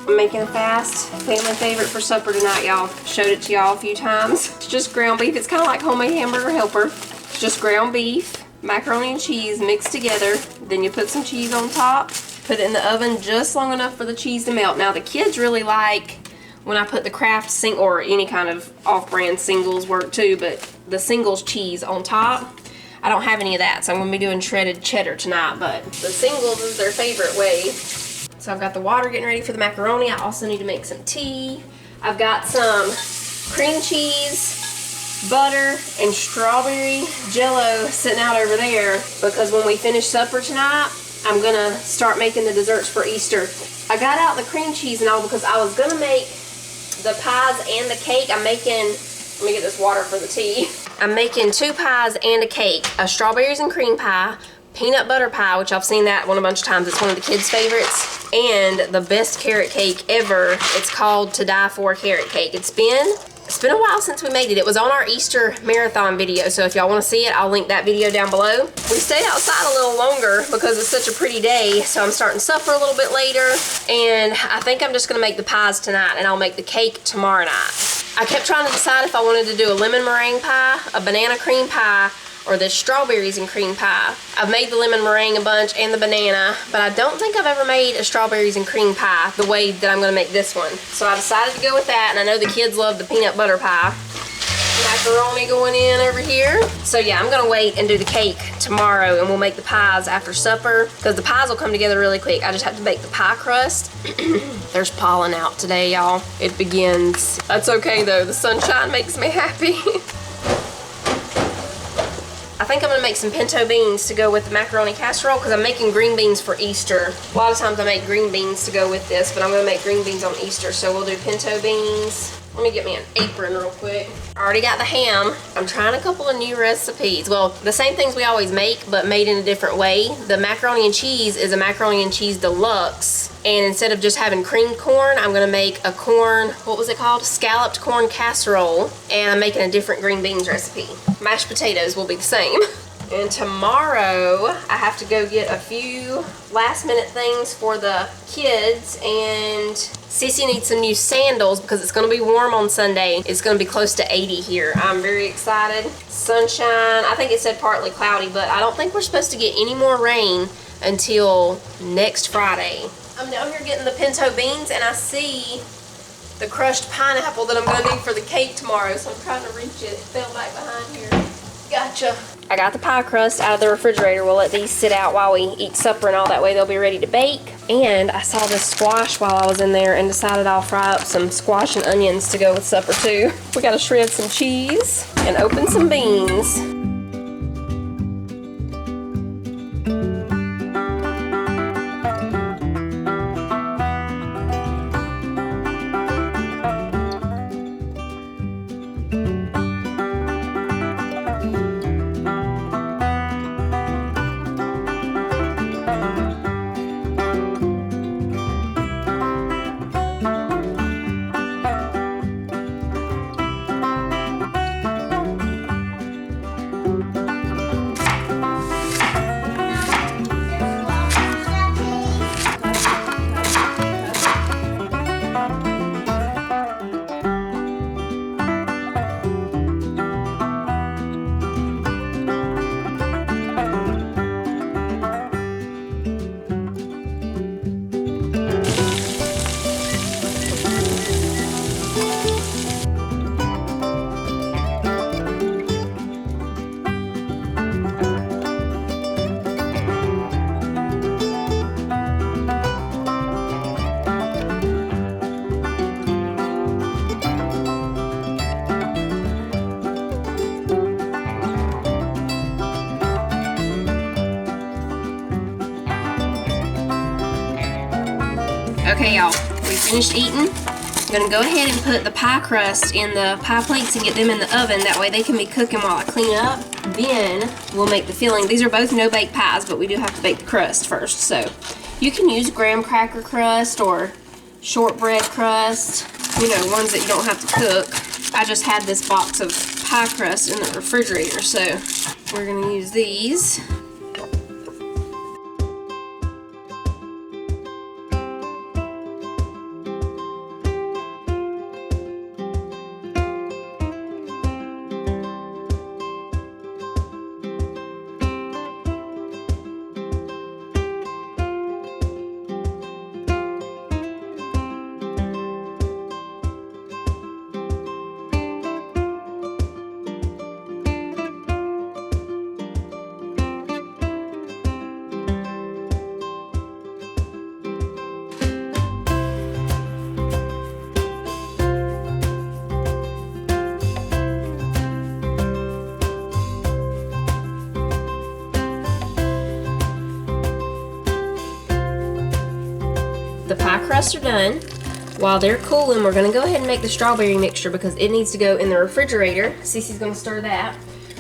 I'm making a fast family favorite for supper tonight, y'all. Showed it to y'all a few times. It's just ground beef. It's kind of like homemade hamburger helper. It's just ground beef, macaroni and cheese mixed together. Then you put some cheese on top. Put it in the oven just long enough for the cheese to melt. Now the kids really like when I put the Kraft or any kind of off-brand singles work too, but the singles cheese on top. I don't have any of that, so I'm going to be doing shredded cheddar tonight, but the singles is their favorite way. So I've got the water getting ready for the macaroni. I also need to make some tea. I've got some cream cheese, butter, and strawberry jello sitting out over there because when we finish supper tonight, I'm gonna start making the desserts for Easter. I got out the cream cheese and all because I was gonna make the pies and the cake. I'm making, let me get this water for the tea. I'm making 2 pies and a cake, a strawberries and cream pie, peanut butter pie, which I've seen that one a bunch of times. It's one of the kids' favorites. And the best carrot cake ever. It's called To Die For carrot cake. It's been a while since we made it. It was on our Easter marathon video, so if y'all want to see it, I'll link that video down below. We stayed outside a little longer because it's such a pretty day, so I'm starting supper a little bit later. And I think I'm just going to make the pies tonight, and I'll make the cake tomorrow night. I kept trying to decide if I wanted to do a lemon meringue pie, a banana cream pie, or the strawberries and cream pie. I've made the lemon meringue a bunch and the banana, but I don't think I've ever made a strawberries and cream pie the way that I'm gonna make this one. So I decided to go with that, and I know the kids love the peanut butter pie. Macaroni going in over here. So yeah, I'm gonna wait and do the cake tomorrow, and we'll make the pies after supper, because the pies will come together really quick. I just have to bake the pie crust. There's pollen out today, y'all. It begins. That's okay though, the sunshine makes me happy. I think I'm gonna make some pinto beans to go with the macaroni casserole because I'm making green beans for Easter. A lot of times I make green beans to go with this, but I'm gonna make green beans on Easter, so we'll do pinto beans. Let me get me an apron real quick. I already got the ham. I'm trying a couple of new recipes. Well, the same things we always make, but made in a different way. The macaroni and cheese is a macaroni and cheese deluxe. And instead of just having creamed corn, I'm gonna make a corn, what was it called? Scalloped corn casserole. And I'm making a different green beans recipe. Mashed potatoes will be the same. And tomorrow, I have to go get a few last minute things for the kids, and Cece needs some new sandals because it's gonna be warm on Sunday. It's gonna be close to 80 here. I'm very excited. Sunshine, I think it said partly cloudy, but I don't think we're supposed to get any more rain until next Friday. I'm down here getting the pinto beans, and I see the crushed pineapple that I'm gonna need for the cake tomorrow, so I'm trying to reach it. It fell back behind here. Gotcha. I got the pie crust out of the refrigerator. We'll let these sit out while we eat supper, and all that way they'll be ready to bake. And I saw this squash while I was in there and decided I'll fry up some squash and onions to go with supper too. We gotta shred some cheese and open some beans. Okay, y'all, we finished eating. I'm gonna go ahead and put the pie crust in the pie plates and get them in the oven. That way they can be cooking while I clean up. Then we'll make the filling. These are both no-bake pies, but we do have to bake the crust first. So you can use graham cracker crust or shortbread crust, you know, ones that you don't have to cook. I just had this box of pie crust in the refrigerator, so we're gonna use these. The pie crusts are done. While they're cooling, we're gonna go ahead and make the strawberry mixture because it needs to go in the refrigerator. Cece's gonna stir that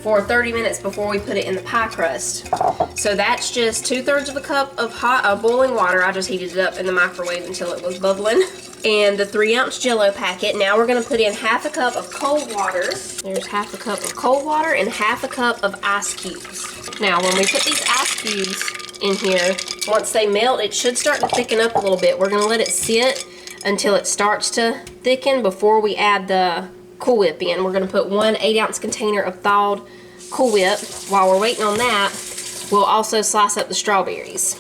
for 30 minutes before we put it in the pie crust. So that's just 2/3 of a cup of hot boiling water. I just heated it up in the microwave until it was bubbling. And the 3-ounce jello packet. Now we're gonna put in 1/2 cup of cold water. There's 1/2 cup of cold water and 1/2 cup of ice cubes. Now when we put these ice cubes in here, once they melt, it should start to thicken up a little bit. We're gonna let it sit until it starts to thicken before we add the Cool Whip in. We're gonna put 1 8-ounce container of thawed Cool Whip. While we're waiting on that, we'll also slice up the strawberries.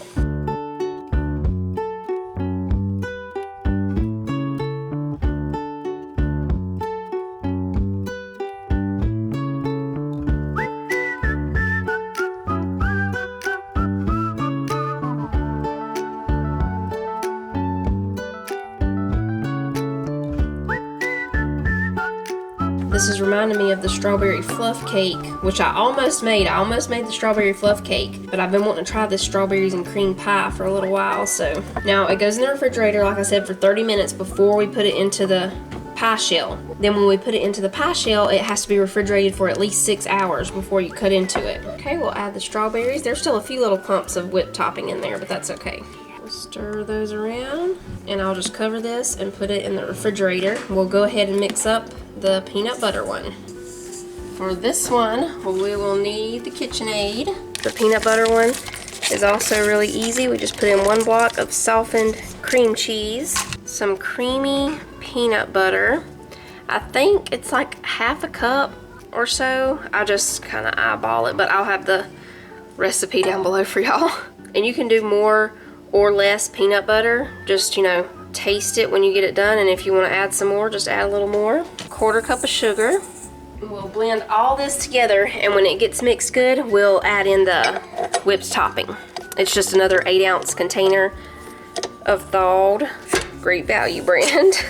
This is reminding me of the strawberry fluff cake, which I almost made. I almost made the strawberry fluff cake, but I've been wanting to try this strawberries and cream pie for a little while. So now it goes in the refrigerator, like I said, for 30 minutes before we put it into the pie shell. Then when we put it into the pie shell, it has to be refrigerated for at least 6 hours before you cut into it. Okay, we'll add the strawberries. There's still a few little clumps of whipped topping in there, but that's okay. We'll stir those around, and I'll just cover this and put it in the refrigerator. We'll go ahead and mix up the peanut butter one. For this one, we will need the KitchenAid. The peanut butter one is also really easy. We just put in 1 block of softened cream cheese, some creamy peanut butter. I think it's like 1/2 cup or so. I just kind of eyeball it, but I'll have the recipe down below for y'all. And you can do more or less peanut butter. Just, you know, taste it when you get it done, and if you want to add some more, just add a little more. 1/4 cup of sugar. We'll blend all this together, and when it gets mixed good, we'll add in the whipped topping. It's just another 8-ounce container of thawed, Great Value brand.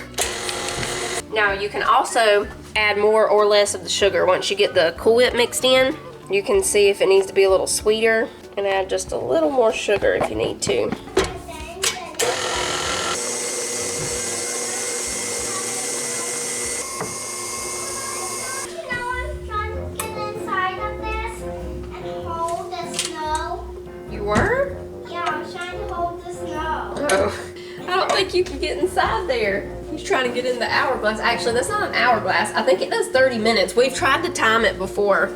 Now you can also add more or less of the sugar. Once you get the Cool Whip mixed in, you can see if it needs to be a little sweeter, and add just a little more sugar if you need to. You can get inside there. He's trying to get in the hourglass. Actually, that's not an hourglass. I think it does 30 minutes. We've tried to time it before,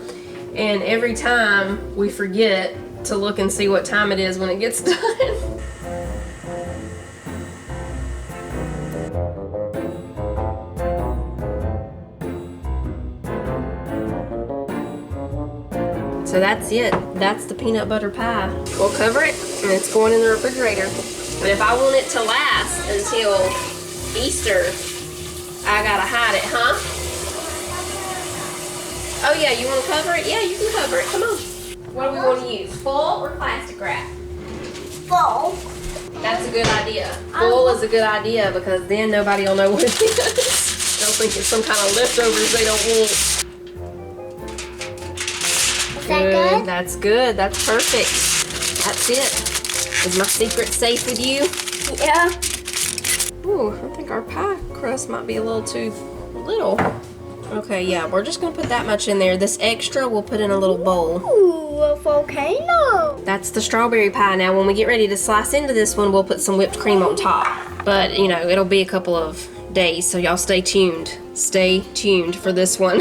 and every time we forget to look and see what time it is when it gets done. So that's it. That's the peanut butter pie. We'll cover it, and it's going in the refrigerator. But if I want it to last until Easter, I gotta hide it, huh? Oh yeah, you wanna cover it? Yeah, you can cover it, come on. What do we wanna use, full or plastic wrap? Full. That's a good idea. Full is a good idea because then nobody will know what it is. They'll think it's some kind of leftovers they don't want. Is that good? That's good, that's perfect. That's it. Is my secret safe with you? Yeah. Ooh, I think our pie crust might be a little too little. Okay, yeah, we're just gonna put that much in there. This extra we'll put in a little bowl. Ooh, a volcano. That's the strawberry pie. Now when we get ready to slice into this one, we'll put some whipped cream on top. But, you know, it'll be a couple of days, so y'all stay tuned. Stay tuned for this one.